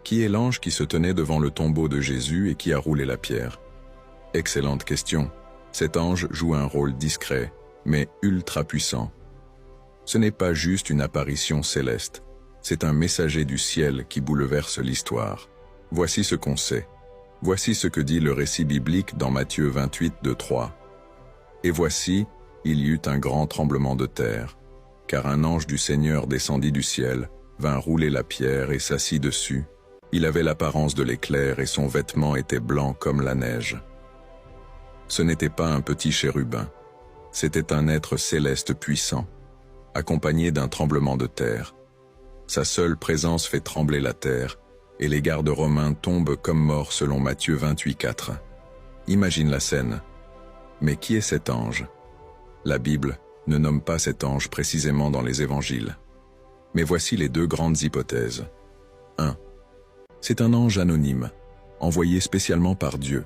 Qui est l'ange qui se tenait devant le tombeau de Jésus et qui a roulé la pierre? Excellente question. Cet ange joue un rôle discret, mais ultra puissant. Ce n'est pas juste une apparition céleste, c'est un messager du ciel qui bouleverse l'histoire. Voici ce qu'on sait. Voici ce que dit le récit biblique dans Matthieu 28, 2-3. Et voici, il y eut un grand tremblement de terre, car un ange du Seigneur descendit du ciel, vint rouler la pierre et s'assit dessus. Il avait l'apparence de l'éclair et son vêtement était blanc comme la neige. Ce n'était pas un petit chérubin, c'était un être céleste puissant, accompagné d'un tremblement de terre. Sa seule présence fait trembler la terre, et les gardes romains tombent comme morts selon Matthieu 28, 4. Imagine la scène. Mais qui est cet ange? La Bible ne nomme pas cet ange précisément dans les évangiles. Mais voici les deux grandes hypothèses. 1. C'est un ange anonyme, envoyé spécialement par Dieu.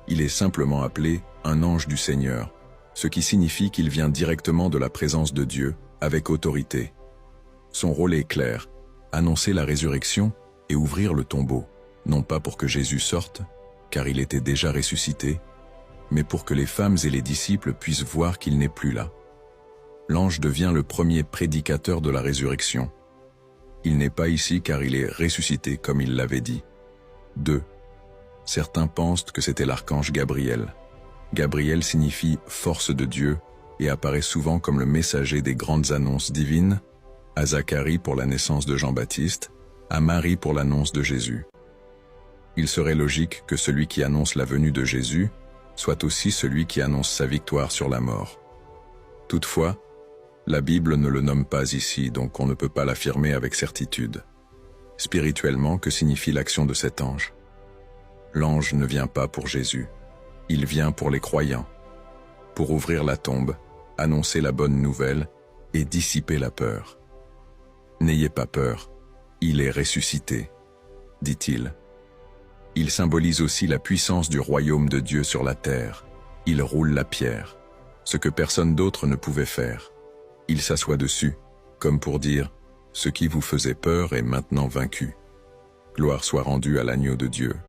Il est simplement appelé un ange du Seigneur, ce qui signifie qu'il vient directement de la présence de Dieu, avec autorité. Son rôle est clair, annoncer la résurrection et ouvrir le tombeau, non pas pour que Jésus sorte, car il était déjà ressuscité, mais pour que les femmes et les disciples puissent voir qu'il n'est plus là. L'ange devient le premier prédicateur de la résurrection. Il n'est pas ici car il est ressuscité comme il l'avait dit. 2. Certains pensent que c'était l'archange Gabriel. Gabriel signifie « force de Dieu » et apparaît souvent comme le messager des grandes annonces divines, à Zacharie pour la naissance de Jean-Baptiste, à Marie pour l'annonce de Jésus. Il serait logique que celui qui annonce la venue de Jésus soit aussi celui qui annonce sa victoire sur la mort. Toutefois, la Bible ne le nomme pas ici, donc on ne peut pas l'affirmer avec certitude. Spirituellement, que signifie l'action de cet ange? L'ange ne vient pas pour Jésus, il vient pour les croyants, pour ouvrir la tombe, annoncer la bonne nouvelle et dissiper la peur. N'ayez pas peur, il est ressuscité, dit-il. Il symbolise aussi la puissance du royaume de Dieu sur la terre. Il roule la pierre, ce que personne d'autre ne pouvait faire. Il s'assoit dessus, comme pour dire « Ce qui vous faisait peur est maintenant vaincu. Gloire soit rendue à l'agneau de Dieu. »